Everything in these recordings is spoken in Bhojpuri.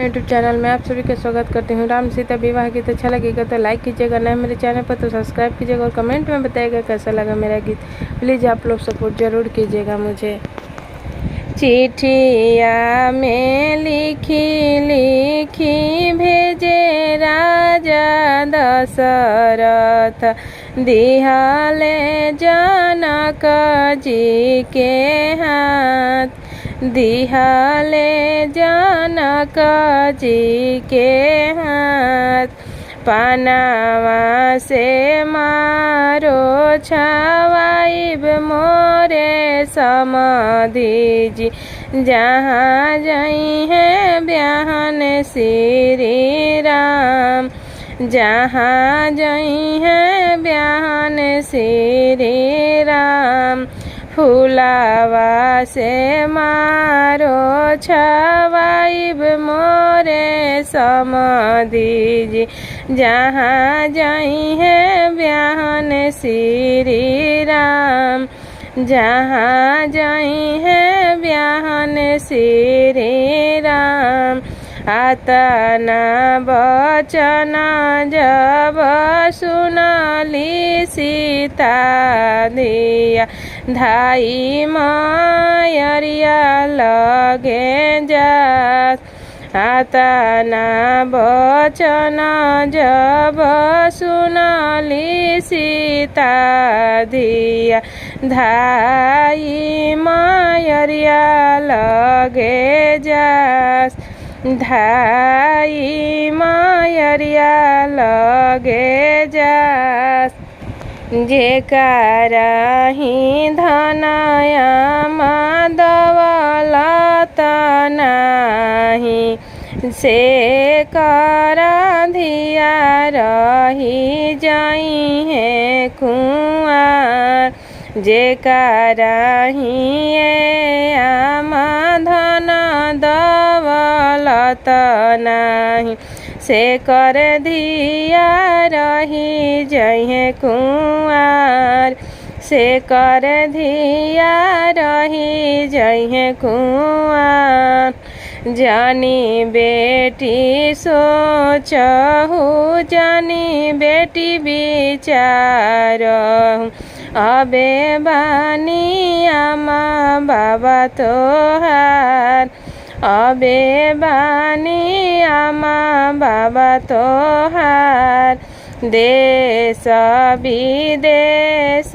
यूट्यूब चैनल में आप सभी का स्वागत करती हूँ। राम सीता विवाह गीत अच्छा लगेगा तो लाइक कीजिएगा, नए मेरे चैनल पर तो सब्सक्राइब कीजिएगा और कमेंट में बताइएगा कैसा लगा मेरा गीत। प्लीज़ आप लोग सपोर्ट ज़रूर कीजिएगा मुझे। चिट्ठिया में लिखी लिखी भेजे राजा दशरथ, दिहाले जनक जी के हाथ, दिहाले जनक जी के हाथ। पनावा से मारो छवाइब मोरे समाधि जी, जहाँ जई है ब्याहन श्री राम, जहाँ जई है ब्याहन श्री राम। फुलावा से मारो छवाइब मोरे समाधि जी, जहाँ जई है ब्याहन श्री राम, जहाँ जई है ब्याहन श्री राम। आतना बचन जब सुनली सीता दिया, धाई मायरिया लगे जास। आतना बचन जब सुनली सीता दिया, धाई मायरिया लगे जास, धाई मायरिया लगे जास। जेकराही धनया दौलत नाही, से करा धिया रही जाई है कुआर। जेकराही धन दौलत नाही, से कर धिया रही जहे कुआर, से कर धिया रही जहे कुआर। जानी बेटी सोचहु, जानी बेटी विचारहु, अबे बानी आमा बाबा तोहार, अबे बानी आमा बाबा तोहार। देश विदेश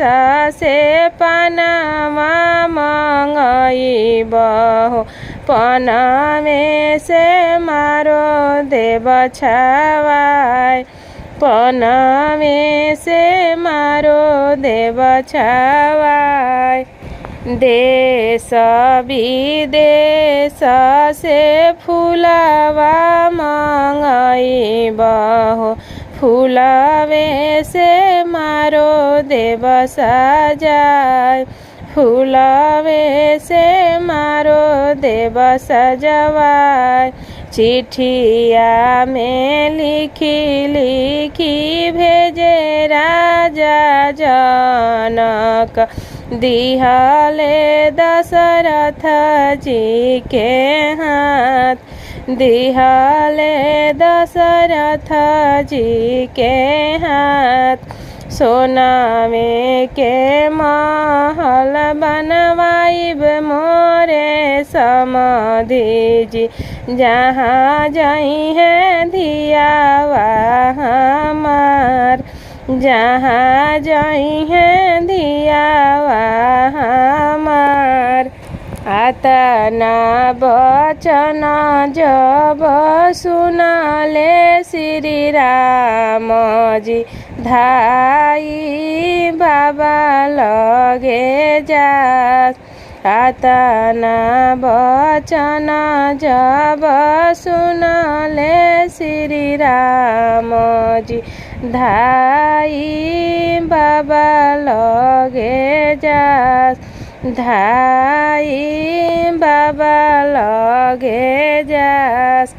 से पनामा मंगइबहु, पनामे से मारो देव छवाय, पनामे से मारो देव छवाय। देश विदेश से फूलवा मंगइबहु, फूलवे से मारो देव सजाय, फूलवे से मारो देव सजवाय। चिट्ठिया में लिखी लिखी भेजे राजा जनक, दिहाले दशरथ जी के हाथ, दिहाले दशरथ जी के हाथ। सोनामे के महल बनवाइब मोरे समाधि जी, जहाँ जई है धियावा हमार, जहाँ जई है धियावा हमार। आतना बचन जब सुनले श्री राम जी, धाई बाबा लगे जास। आतना बचन जब सुनले श्री राम जी, धाई बाबा लगे जास, धाई बाबा लगे जास।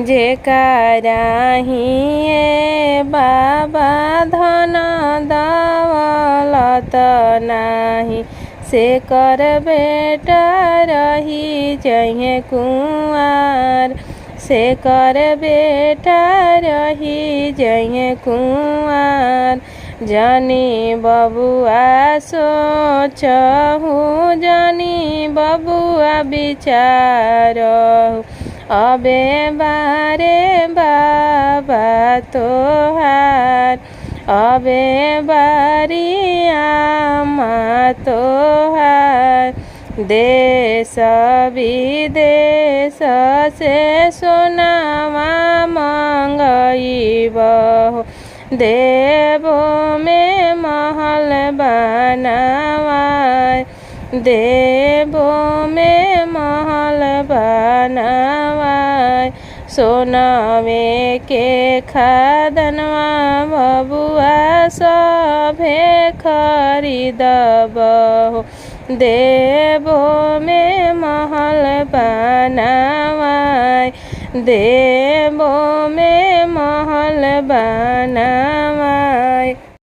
जेकराही बाबा धन दौलत नाही, से कर बेटा रही जहे कुआर, से कर बेटा रही जइए कुंवर। जानी बबुआ सोचहु जानी बबुआ विचारहु। अबे बारे बाबा तोहार अबे बारिया माँ तोहार। देश विदेश से सोनावा मंगइबहु। देवो में महल बनावाय देवो में महल बनावाय। सोनावे के खादनवा बबुआ सभे खरीदबहु। देवो में महल बनावाय देवो में महल बनावाय।